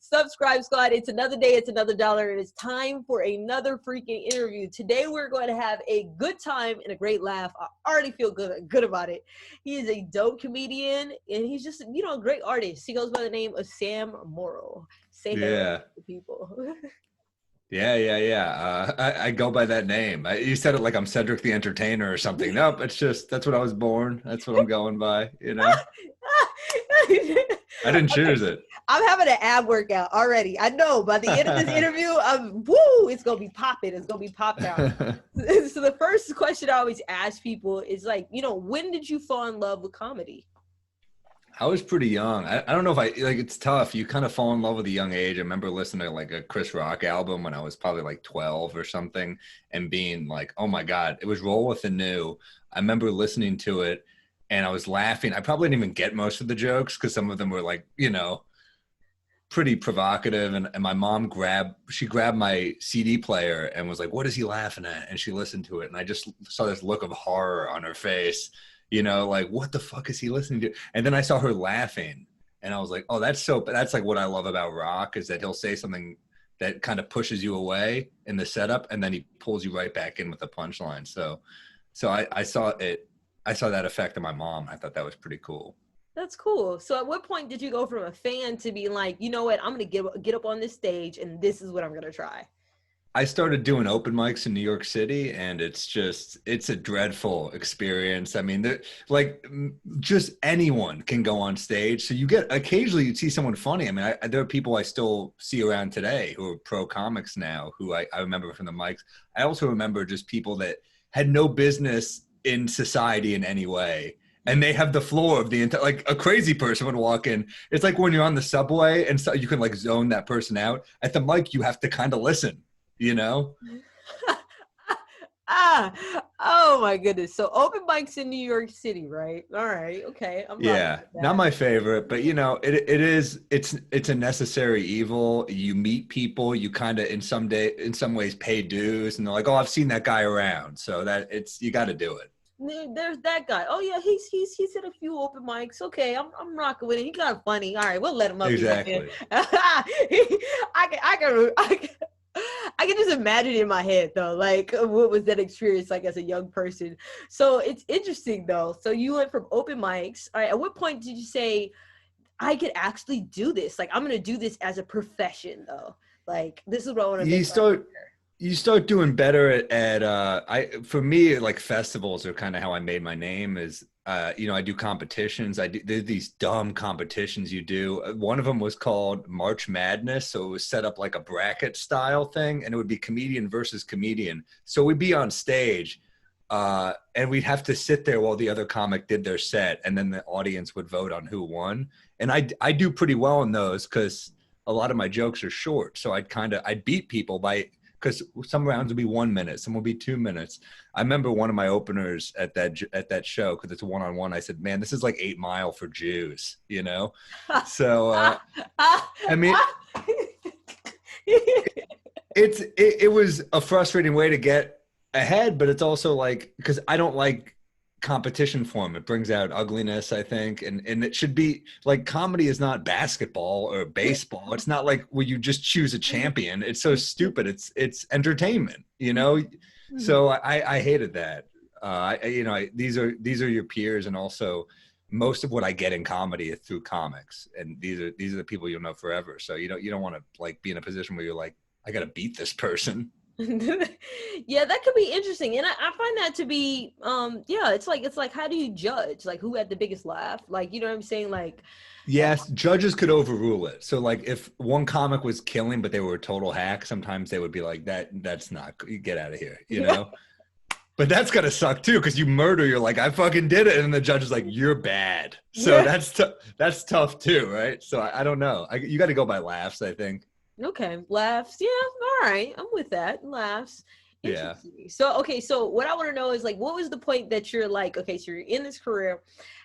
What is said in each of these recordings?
Subscribe Squad, it's another day, it's another dollar, and it's time for another freaking interview. Today we're going to have a good time and a great laugh. I already feel good about it. He is a dope comedian, and he's just, a great artist. He goes by the name of Sam Morril. Say hello to people. Yeah. I go by that name. You said it like I'm Cedric the Entertainer or something. Nope, that's what I was born. That's what I'm going by, I didn't choose it. I'm having an ab workout already. I know by the end of this interview, it's going to be popping. It's going to be popped out. So the first question I always ask people is like, when did you fall in love with comedy? I was pretty young. I don't know if it's tough. You kind of fall in love with a young age. I remember listening to like a Chris Rock album when I was probably like 12 or something and being like, oh my God, it was Roll With the New. I remember listening to it and I was laughing. I probably didn't even get most of the jokes because some of them were like, pretty provocative. And my mom grabbed my CD player and was like, what is he laughing at? And she listened to it. And I just saw this look of horror on her face. Like, what the fuck is he listening to? And then I saw her laughing and I was like, oh, that's like what I love about Rock is that he'll say something that kind of pushes you away in the setup and then he pulls you right back in with a punchline. So I saw that effect on my mom. I thought that was pretty cool. That's cool. So at what point did you go from a fan to being like, you know what, I'm going to get up on this stage and this is what I'm going to try? I started doing open mics in New York City and it's a dreadful experience. I mean, just anyone can go on stage. So occasionally you see someone funny. I mean, there are people I still see around today who are pro comics now who I remember from the mics. I also remember just people that had no business in society in any way. And they have the floor of the entire, like a crazy person would walk in. It's like when you're on the subway and so you can like zone that person out. At the mic, you have to kind of listen. Oh my goodness. So open mics in New York City, right? All right. Okay. Not my favorite, but it's a necessary evil. You meet people, you kind of in some ways pay dues and they're like, oh, I've seen that guy around. So you got to do it. There's that guy. Oh yeah, he's hit a few open mics. Okay, I'm rocking with it. He got funny. All right, we'll let him up. Exactly. I can just imagine in my head though, like what was that experience like as a young person? So it's interesting though. So you went from open mics. All right, at what point did you say I could actually do this? Like I'm gonna do this as a profession though. Like this is what I want to You start doing better for me, like festivals are kind of how I made my name is, I do competitions. There's these dumb competitions you do. One of them was called March Madness. So it was set up like a bracket style thing and it would be comedian versus comedian. So we'd be on stage and we'd have to sit there while the other comic did their set. And then the audience would vote on who won. And I do pretty well in those because a lot of my jokes are short. So I'd beat people because some rounds would be 1 minute, some would be 2 minutes. I remember one of my openers at that show, because it's a one-on-one, I said, man, this is like 8 Mile for Jews, So, I mean, it was a frustrating way to get ahead, but it's also like, because I don't like competition form. It brings out ugliness, I think. And it should be like comedy is not basketball or baseball. It's not like where you just choose a champion. It's so stupid. It's entertainment, So I hated that. These are your peers. And also most of what I get in comedy is through comics. And these are the people you'll know forever. So you don't want to like be in a position where you're like, I got to beat this person. Yeah, that could be interesting. And I find that to be it's like how do you judge like who had the biggest laugh? Like, you know what I'm saying? Like, yes, judges could overrule it. So like if one comic was killing but they were a total hack, sometimes they would be like, that's not, you get out of here, But that's gotta suck too, because you murder, you're like, I fucking did it, and the judge is like, you're bad. So that's tough too, right? So I don't know. You got to go by laughs, I think. Okay, laughs. Yeah, all right. I'm with that. Laughs. Yeah. So what I want to know is like, what was the point that you're like, okay, so you're in this career,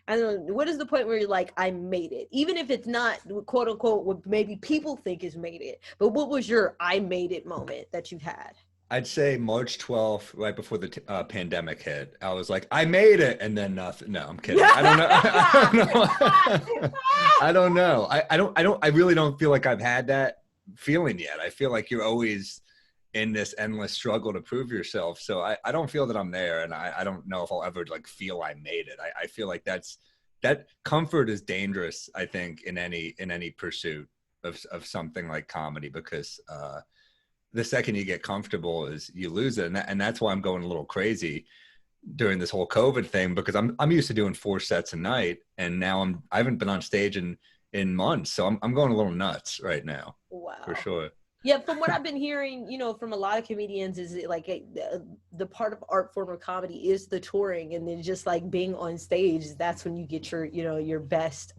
and what is the point where you're like, I made it? Even if it's not quote unquote what maybe people think is made it, but what was your I made it moment that you've had? I'd say March 12th, right before the pandemic hit. I was like, I made it. And then nothing. No, I'm kidding. I don't know. I don't know. I don't know. I really don't feel like I've had that feeling yet. I feel like you're always in this endless struggle to prove yourself. So I don't feel that I'm there. And I don't know if I'll ever like feel I made it. I feel like that comfort is dangerous, I think, in any pursuit of something like comedy, because, the second you get comfortable is you lose it. And that's why I'm going a little crazy during this whole COVID thing, because I'm used to doing 4 sets a night. And now I haven't been on stage in months. So I'm going a little nuts right now. Wow. For sure. Yeah, from what I've been hearing, from a lot of comedians, is it like the part of art form of comedy is the touring, and then just like being on stage. That's when you get your best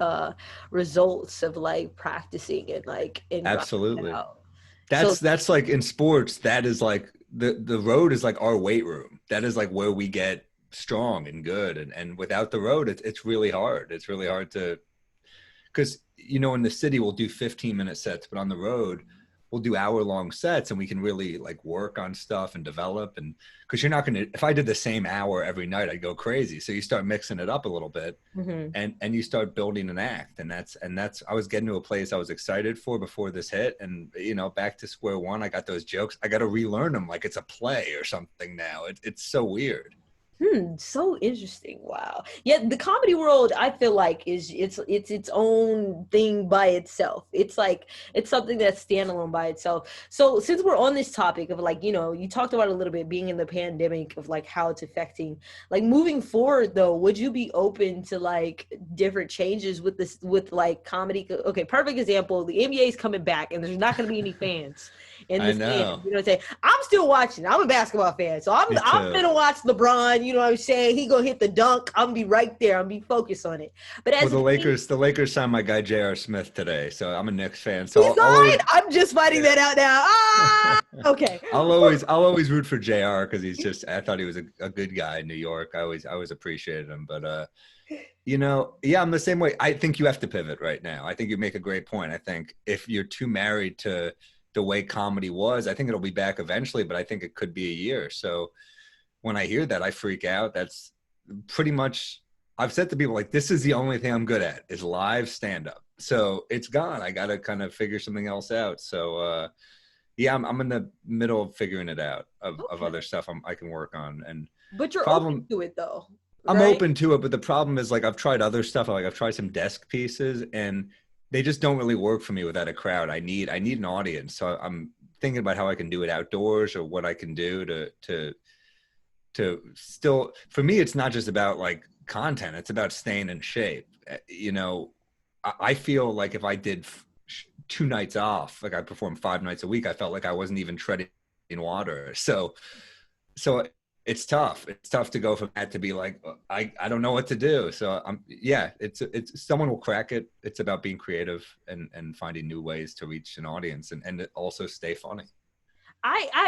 results of like practicing and like Absolutely. out. That's like in sports, that is like the road is like our weight room. That is like where we get strong and good. And without the road, it's really hard. It's really hard to, because, in the city we'll do 15-minute sets, but on the road we'll do hour-long sets, and we can really like work on stuff and develop. And because you're not going to, if I did the same hour every night, I'd go crazy. So you start mixing it up a little bit, and you start building an act. And that's I was getting to a place I was excited for before this hit. And, back to square one, I got those jokes. I got to relearn them like it's a play or something now. It's so weird. So interesting. Wow. Yeah, the comedy world, I feel like it's its own thing by itself. It's like it's something that's standalone by itself. So since we're on this topic of like, you talked about a little bit being in the pandemic of like how it's affecting, like moving forward though, would you be open to like different changes with like comedy? Okay, perfect example, the NBA is coming back and there's not going to be any fans in I the stand. know. You know what I'm saying? I'm still watching. I'm a basketball fan, so I'm gonna watch LeBron. You know what I'm saying? He gonna hit the dunk. I'm gonna be right there. I'm gonna be focused on it. But Well, as a the Lakers signed my guy J.R. Smith today, so I'm a Knicks fan. he's So I'll fine. always, I'm just finding that out now. Okay. I'll always root for JR, because I thought he was a good guy in New York. I always appreciated him. But yeah, I'm the same way. I think you have to pivot right now. I think you make a great point. I think if you're too married to the way comedy was, I think it'll be back eventually, but I think it could be a year. So when I hear that, I freak out. That's pretty much, I've said to people, like, this is the only thing I'm good at is live stand-up. So it's gone. I got to kind of figure something else out. So yeah, I'm in the middle of figuring it out of other stuff I can work on. And but you're open to it though. I'm right? open to it, but the problem is, like, I've tried other stuff. Like, I've tried some desk pieces, and they just don't really work for me without a crowd. I need an audience. So I'm thinking about how I can do it outdoors, or what I can do to still, for me, it's not just about like content. It's about staying in shape. I feel like if I did 2 nights off, like I performed 5 nights a week, I felt like I wasn't even treading water. So it's tough. It's tough to go from that to be like, I don't know what to do. So it's someone will crack it. It's about being creative and finding new ways to reach an audience and also stay funny.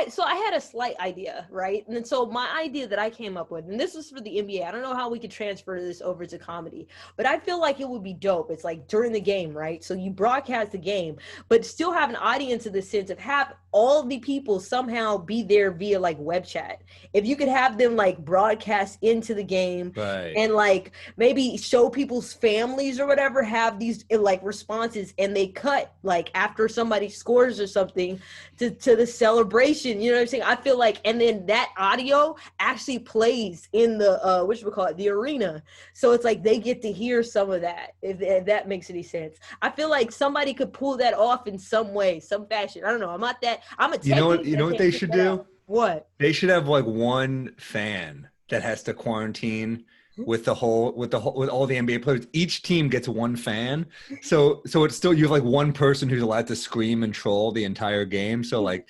So I had a slight idea, right? And then so my idea that I came up with, and this was for the NBA. I don't know how we could transfer this over to comedy, but I feel like it would be dope. It's like during the game, right? So you broadcast the game, but still have an audience in the sense of have all the people somehow be there via like web chat. If you could have them like broadcast into the game, right, and like maybe show people's families or whatever, have these like responses, and they cut like after somebody scores or something to the celebration, you know what I'm saying? I feel like, and then that audio actually plays in the whatchamacallit, the arena. So it's like they get to hear some of that, if that makes any sense. I feel like somebody could pull that off in some way, some fashion. I don't know. I'm a technique. You know what they should do? What? They should have like one fan that has to quarantine with all the NBA players. Each team gets one fan. So it's still, you have like one person who's allowed to scream and troll the entire game. So like,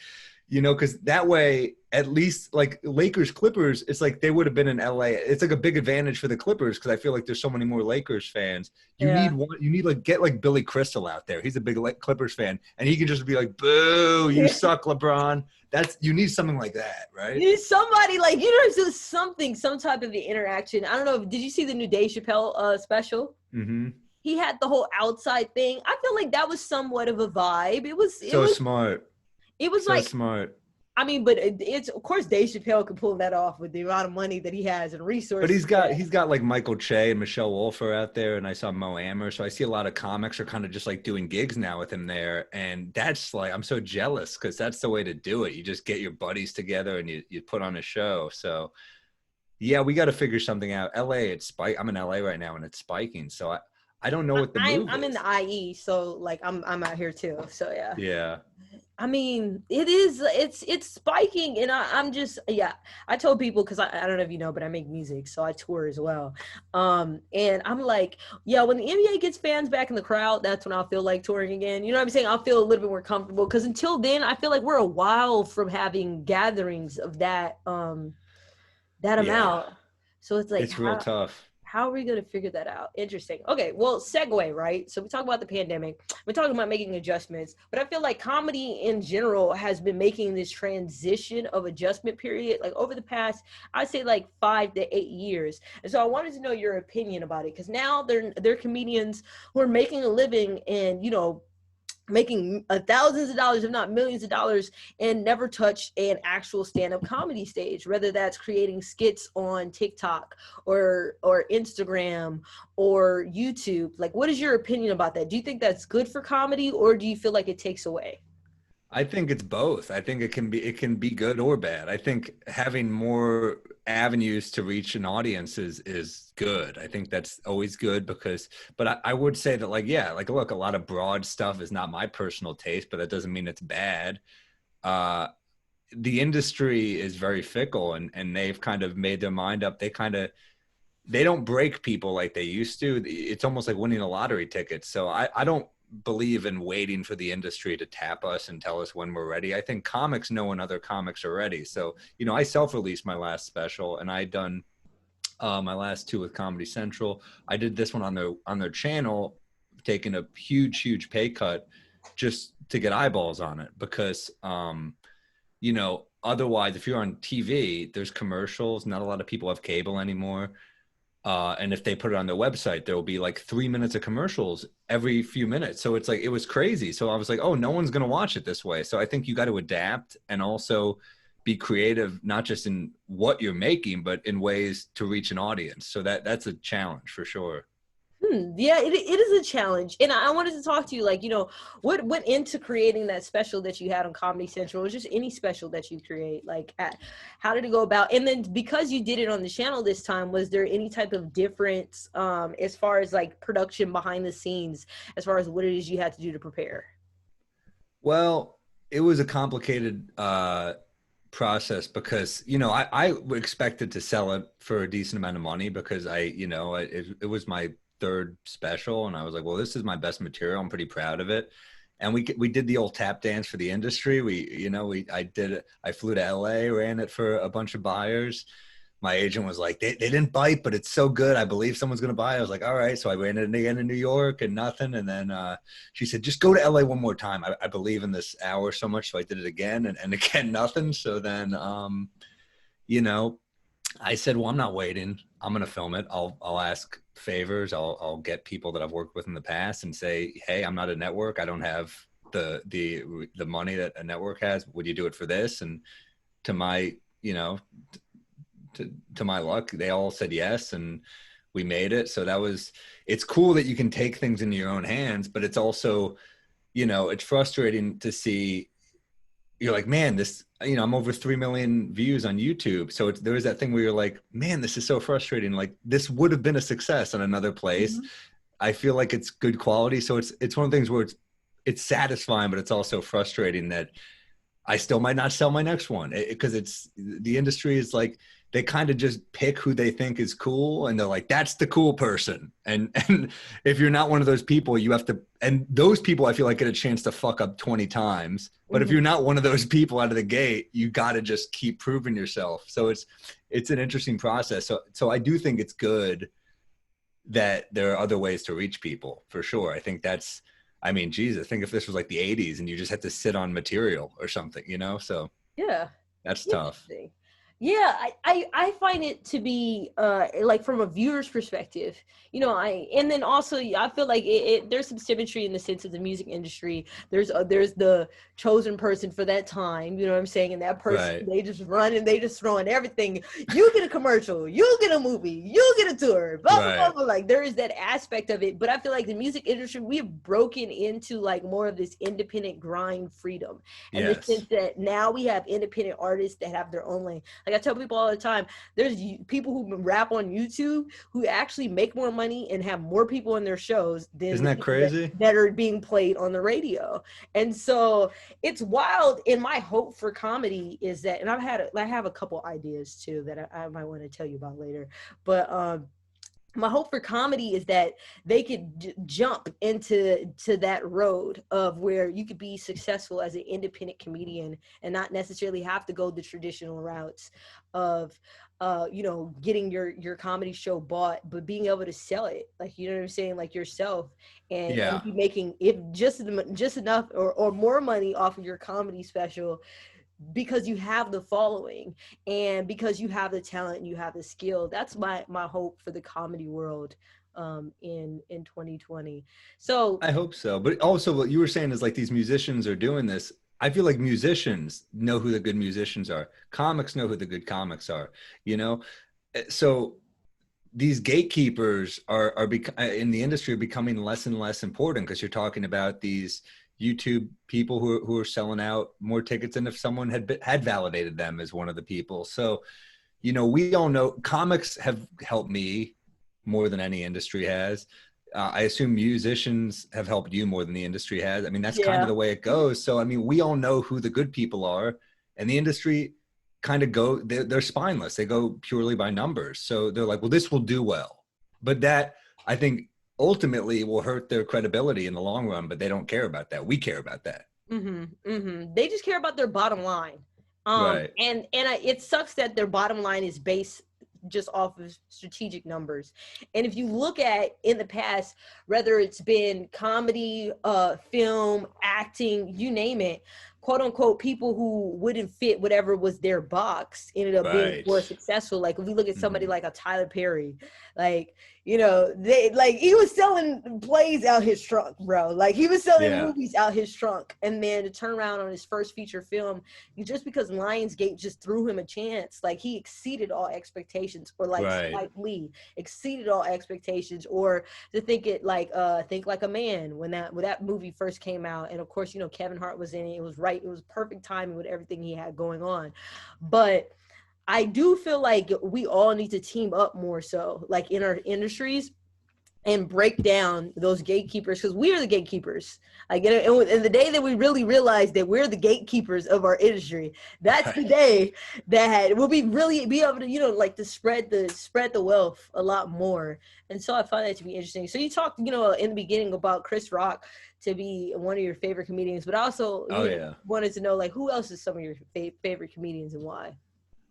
because that way, at least like Lakers Clippers, it's like they would have been in LA. It's like a big advantage for the Clippers, because I feel like there's so many more Lakers fans. You need like, get like Billy Crystal out there. He's a big Clippers fan, and he can just be like, boo, you suck, LeBron. You need something like that, right? You need somebody like, just something, some type of interaction. I don't know. Did you see the new Dave Chappelle special? Mm-hmm. He had the whole outside thing. I feel like that was somewhat of a vibe. It was smart. It was so like smart. I mean, but it's of course Dave Chappelle could pull that off with the amount of money that he has and But resources. he's got like Michael Che and Michelle Wolfer out there, and I saw Mo Amer. So I see a lot of comics are kind of just like doing gigs now with him there, and that's like I'm so jealous because that's the way to do it. You just get your buddies together and you put on a show. So yeah, we got to figure something out. LA, it's spike. I'm in LA right now, and it's spiking. So I don't know what the move I'm in is. the IE, so like I'm out here too. So yeah. Yeah. I mean, it's spiking, and I'm just yeah. I told people because I don't know if you know, but I make music, so I tour as well. And I'm like, yeah, when the NBA gets fans back in the crowd, that's when I'll feel like touring again. You know what I'm saying? I'll feel a little bit more comfortable because until then, I feel like we're a while from having gatherings of that Yeah. amount. So it's like It's real tough. how are we going to figure that out? Interesting. Okay, well, segue, right? So we talk about the pandemic. We're talking about making adjustments, but I feel like comedy in general has been making this transition of adjustment period like over the past, I'd say like 5 to 8 years. And so I wanted to know your opinion about it because now they're comedians who are making a living and making thousands of dollars, if not millions of dollars, and never touched an actual stand-up comedy stage, whether that's creating skits on TikTok or Instagram or YouTube. Like, what is your opinion about that? Do you think that's good for comedy, or do you feel like it takes away? I think it's both. I think it can be good or bad. I think having more avenues to reach an audience is good. I think that's always good because but I would say that like yeah, like look, a lot of broad stuff is not my personal taste, but that doesn't mean it's bad. Uh the industry is very fickle and they've kind of made their mind up. They don't break people like they used to. It's almost like winning a lottery ticket. So I don't believe in waiting for the industry to tap us and tell us when we're ready. I think comics know when other comics are ready. So, I self-released my last special and I done my last two with Comedy Central. I did this one on their channel, taking a huge pay cut just to get eyeballs on it because otherwise if you're on TV, there's commercials. Not a lot of people have cable anymore. And if they put it on their website, there will be like 3 minutes of commercials every few minutes. So it's like, it was crazy. So I was like, oh, no one's going to watch it this way. So I think you got to adapt and also be creative, not just in what you're making, but in ways to reach an audience. So that's a challenge for sure. Yeah, it is a challenge. And I wanted to talk to you, like, what went into creating that special that you had on Comedy Central, or just any special that you create? Like, how did it go about? And then because you did it on the channel this time, was there any type of difference as far as like production behind the scenes, as far as what it is you had to do to prepare? Well, it was a complicated process because, I expected to sell it for a decent amount of money because it was my third special and I was like, well, this is my best material. I'm pretty proud of it. And we did the old tap dance for the industry. I did it. I flew to LA, ran it for a bunch of buyers. My agent was like, they didn't bite, but it's so good. I believe someone's going to buy it. I was like, all right. So I ran it again in New York and nothing. And then she said, just go to LA one more time. I believe in this hour so much. So I did it again and again, nothing. So then, I said, well, I'm not waiting. I'm going to film it. I'll ask favors. I'll get people that I've worked with in the past and say, hey, I'm not a network. I don't have the money that a network has. Would you do it for this? And to my, to my luck, they all said yes. And we made it. So it's cool that you can take things into your own hands, but it's also, it's frustrating to see, you're like, man, this, I'm over 3 million views on YouTube. So there is that thing where you're like, man, this is so frustrating. Like this would have been a success in another place. Mm-hmm. I feel like it's good quality. So it's one of the things where it's satisfying, but it's also frustrating that I still might not sell my next one because the industry is like, they kind of just pick who they think is cool. And they're like, that's the cool person. And if you're not one of those people, you have to, and those people I feel like get a chance to fuck up 20 times. But if you're not one of those people out of the gate, you got to just keep proving yourself. So it's an interesting process. So I do think it's good that there are other ways to reach people for sure. I think Jesus, think if this was like the 80s and you just had to sit on material or something, so Yeah. that's tough. Interesting. Yeah, I find it to be like from a viewer's perspective, and then also I feel like there's some symmetry in the sense of the music industry. There's the chosen person for that time, you know what I'm saying, and that person Right. they just run and they just throw in everything. You get a commercial, you get a movie, you get a tour, blah blah blah Right. blah. Like there is that aspect of it, but I feel like the music industry we have broken into like more of this independent grind freedom, and the sense Yes. that now we have independent artists that have their own lane. Like I tell people all the time, there's people who rap on YouTube who actually make more money and have more people in their shows than Isn't the that people crazy? that are being played on the radio. And so it's wild. And my hope for comedy is that, and I have a couple ideas too that I might want to tell you about later. But my hope for comedy is that they could jump into that road of where you could be successful as an independent comedian and not necessarily have to go the traditional routes of getting your comedy show bought, but being able to sell it, like, you know what I'm saying, like yourself, and Yeah. be making if just enough or more money off of your comedy special because you have the following and because you have the talent and you have the skill. That's my hope for the comedy world in 2020. So I hope so. But also what you were saying is like these musicians are doing this. I feel like musicians know who the good musicians are. Comics know who the good comics are, you know? So these gatekeepers in the industry are becoming less and less important because you're talking about these YouTube people who are selling out more tickets than if someone had validated them as one of the people. So, we all know comics have helped me more than any industry has. I assume musicians have helped you more than the industry has. I mean, that's kind of yeah. the way it goes. So, I mean, we all know who the good people are, and the industry kind of they're spineless. They go purely by numbers. So they're like, well, this will do well. But that, I think, ultimately will hurt their credibility in the long run, but they don't care about that. We care about that. They just care about their bottom line. Right. It sucks that their bottom line is based just off of strategic numbers. And if you look at in the past, whether it's been comedy, film, acting, you name it, quote unquote, people who wouldn't fit whatever was their box ended up being Right. more successful. Like if we look at somebody Mm-hmm. like a Tyler Perry, like, they like he was selling plays out his trunk, bro. Like he was selling Yeah. movies out his trunk. And then to turn around on his first feature film, just because Lionsgate just threw him a chance, like he exceeded all expectations, or like Right. Spike Lee exceeded all expectations, or to think like a man when that movie first came out. And of course, Kevin Hart was in it. It was right, it was perfect timing with everything he had going on. But I do feel like we all need to team up more so, like in our industries, and break down those gatekeepers, because we are the gatekeepers. Like, and the day that we really realize that we're the gatekeepers of our industry, that's the Right. day that we'll really be able to, like to spread the wealth a lot more. And so I find that to be interesting. So you talked, in the beginning about Chris Rock to be one of your favorite comedians, but also, Oh yeah. wanted to know like who else is some of your favorite comedians and why.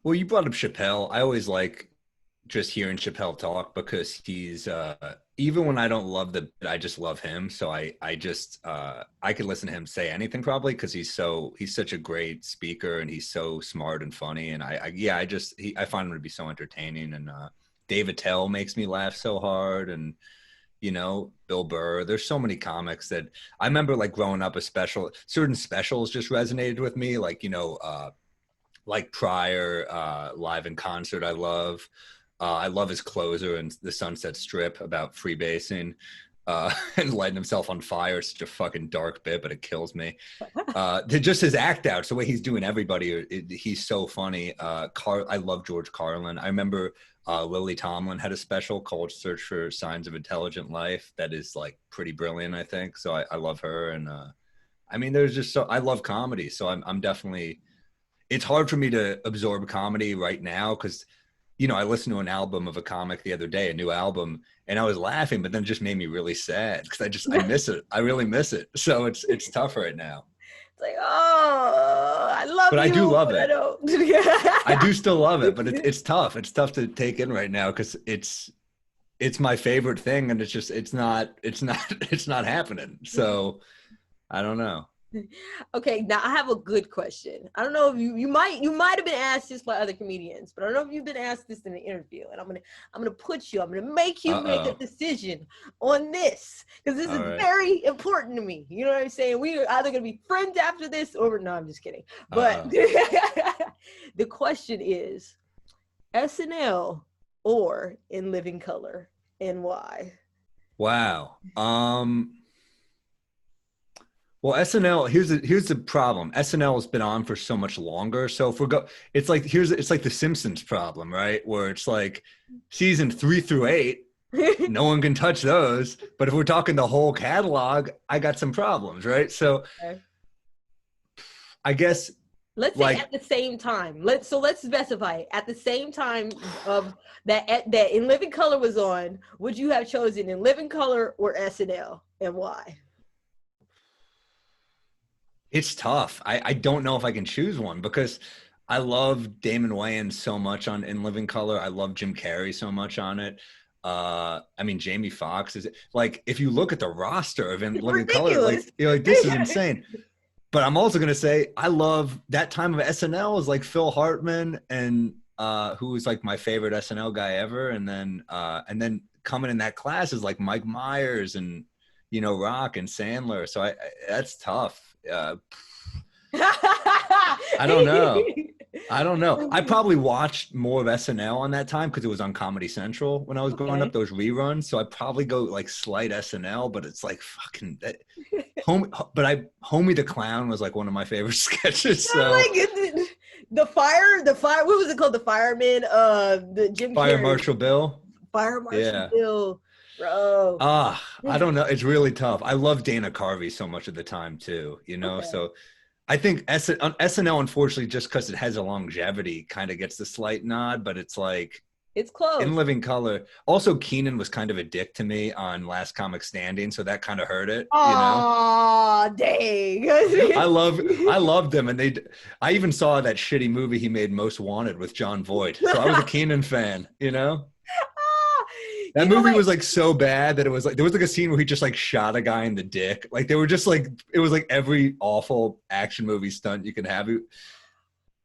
Well, you brought up Chappelle. I always like just hearing Chappelle talk because he's even when I don't love I just love him. So I could listen to him say anything probably because he's such a great speaker and he's so smart and funny. And I find him to be so entertaining. And Dave Attell makes me laugh so hard. And Bill Burr. There's so many comics that I remember like growing up. Certain specials just resonated with me, like Pryor, live in concert. I love his closer and the Sunset Strip about freebasing and lighting himself on fire. It's such a fucking dark bit, but it kills me. Just his act outs, the way he's doing everybody, he's so funny. I love George Carlin. I remember Lily Tomlin had a special called Search for Signs of Intelligent Life that is like pretty brilliant, I think. So I love her. And I mean, I love comedy. So I'm definitely, it's hard for me to absorb comedy right now because I listened to an album of a comic the other day, a new album, and I was laughing, but then it just made me really sad because I miss it. I really miss it. So it's tough right now. It's like, oh, I love But I do you, love but I it. I don't. do still love it, but it's tough. It's tough to take in right now because it's my favorite thing, and it's not it's not happening. So I don't know. Okay, now I have a good question. I don't know if you might have been asked this by other comedians, but I don't know if you've been asked this in an interview. And I'm gonna make you make a Uh-oh. decision on this because this All is right. very important to me. You know what I'm saying? We are either gonna be friends after this, or no, I'm just kidding. But Uh-oh. the question is SNL or In Living Color, and why? Wow. Well, SNL, here's the problem. SNL has been on for so much longer. So if it's like the Simpsons problem, right? Where it's like season 3 through 8, no one can touch those. But if we're talking the whole catalog, I got some problems, right? So Okay. I guess Let's say like at the same time. Let's specify at the same time of that In Living Color was on. Would you have chosen In Living Color or SNL, and why? it's tough. I don't know if I can choose one because I love Damon Wayans so much on In Living Color. I love Jim Carrey so much on it. I mean, Jamie Foxx is like, if you look at the roster of In It's Living Color, like ridiculous. you're like, this is insane. But I'm also gonna say I love that time of SNL is like Phil Hartman and who was like my favorite SNL guy ever, and then coming in that class is like Mike Myers and Rock and Sandler. So I that's tough. I don't know. I don't know. I probably watched more of SNL on that time because it was on Comedy Central when I was growing up, Okay. those reruns. So I probably go like slight SNL, but it's like fucking Homie the Clown was like one of my favorite sketches. So I'm like the fire. What was it called? The fireman. The Jim Fire Carrey. Marshal Bill. Fire Marshal Yeah. Bill. Bro. I don't know. It's really tough. I love Dana Carvey so much at the time too, Okay. So I think SNL, unfortunately, just because it has a longevity, kind of gets the slight nod, but it's like It's In close. Living Color. Also, Keenan was kind of a dick to me on Last Comic Standing, so that kind of hurt it. Aw, dang. I loved him, and I even saw that shitty movie he made, Most Wanted, with John Voight. So I was a Keenan fan. Ah, That you know movie what? was like so bad that it was like there was like a scene where he just like shot a guy in the dick. Like they were just like it was like every awful action movie stunt you can have.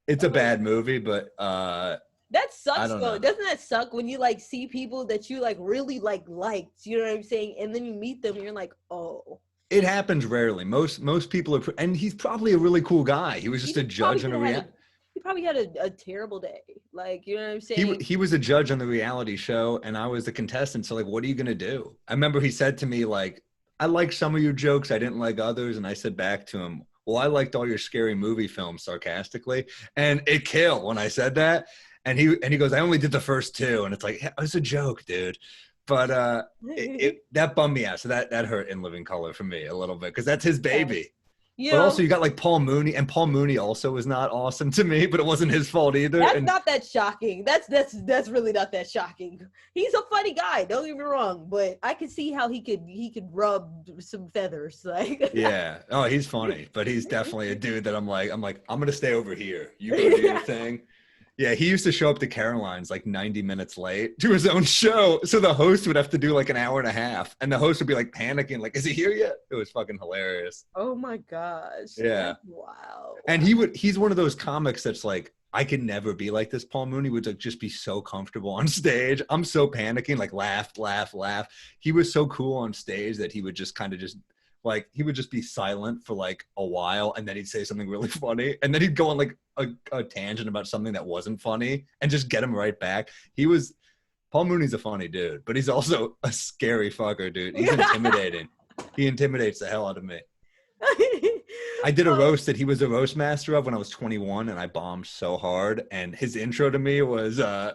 It's a bad movie, but That I sucks don't though. know. Doesn't that suck when you like see people that you like really liked, you know what I'm saying? And then you meet them and you're like, oh. It happens rarely. Most people are, and he's probably a really cool guy. He was just He a probably judge on could a have had he probably had a terrible day. Like, you know what I'm saying? he was a judge on the reality show, and I was the contestant. So like, what are you gonna do? I remember he said to me like, "I like some of your jokes, I didn't like others," and I said back to him, "Well, I liked all your scary movie films," sarcastically, and it killed when I said that. And he goes, "I only did the first two," and it's like, yeah, it's a joke, dude. But that bummed me out. So that hurt In Living Color for me a little bit because that's his Okay. baby. You But know, also you got like Paul Mooney, and Paul Mooney also was not awesome to me, but it wasn't his fault either. that's And not that shocking. That's really not that shocking. He's a funny guy, don't get me wrong, but I could see how he could rub some feathers. Like yeah, oh, he's funny, but he's definitely a dude that I'm gonna stay over here. You go do your thing. Yeah, he used to show up to Caroline's like 90 minutes late to his own show. So the host would have to do like an hour and a half. And the host would be like panicking, like, is he here yet? It was fucking hilarious. oh my gosh. Yeah. That's wow. And he's one of those comics that's like, I could never be like this. Paul Mooney would like just be so comfortable on stage. I'm so panicking, like laugh, laugh, laugh. He was so cool on stage that he would just kind of just like he would just be silent for like a while, and then he'd say something really funny, and then he'd go on like a tangent about something that wasn't funny, and just get him right back. Paul Mooney's a funny dude, but he's also a scary fucker, dude. He's intimidating. He intimidates the hell out of me. I did a roast that he was a roast master of when I was 21, and I bombed so hard. And his intro to me was I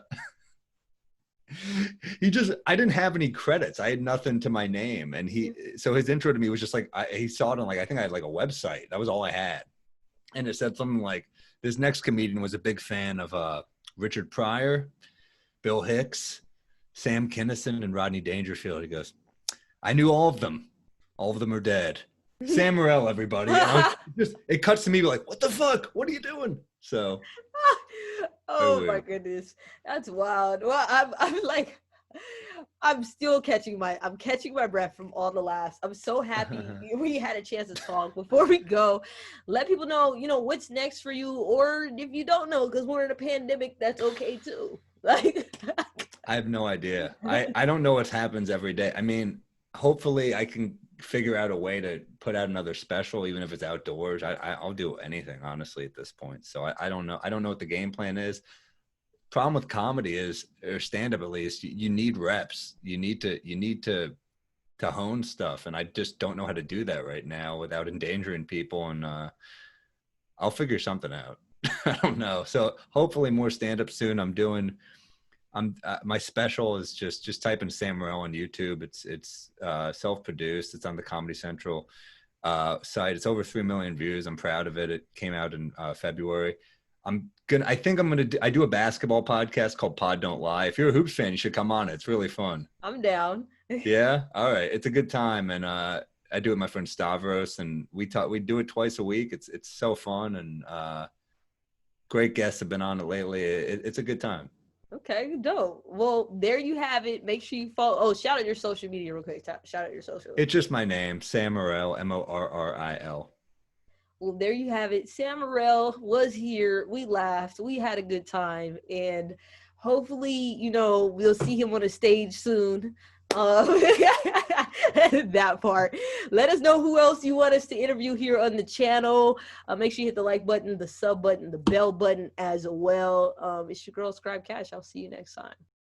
didn't have any credits. I had nothing to my name. And so his intro to me was just like, he saw it on like, I think I had like a website. That was all I had. And it said something like, this next comedian was a big fan of Richard Pryor, Bill Hicks, Sam Kinison, and Rodney Dangerfield. He goes, I knew all of them. All of them are dead. Sam Morril, everybody. It cuts to me like, what the fuck? What are you doing? So Oh my weird. goodness, that's wild. Well, I'm like, I'm still catching my breath from all the laughs. I'm so happy we had a chance to talk. Before we go, let people know, what's next for you, or if you don't know, because we're in a pandemic, that's okay too. Like, I have no idea. I don't know what happens every day. I mean, hopefully I can figure out a way to put out another special, even if it's outdoors. I'll do anything, honestly, at this point. So I don't know. I don't know what the game plan is. Problem with comedy is, or stand up at least, you need reps. You need to hone stuff, and I just don't know how to do that right now without endangering people. And I'll figure something out. I don't know. So hopefully more stand up soon. I'm my special is just type in Sam Morril on YouTube. It's self-produced. It's on the Comedy Central site. It's over 3 million views. I'm proud of it. It came out in February. I do a basketball podcast called Pod Don't Lie. If you're a hoops fan, you should come on it. It's really fun. I'm down. Yeah. All right. It's a good time. And I do it with my friend Stavros, and we do it twice a week. It's so fun, and great guests have been on it lately. It's a good time. Okay, dope. Well, there you have it. Make sure you follow. Oh, shout out your social media real quick. Shout out your social. It's just my name, Sam Morril, Morril. Well, there you have it. Sam Morril was here. We laughed. We had a good time. And hopefully, we'll see him on a stage soon. That part. Let us know who else you want us to interview here on the channel. Make sure you hit the like button, the sub button, the bell button as well. It's your girl, Scribecash. I'll see you next time.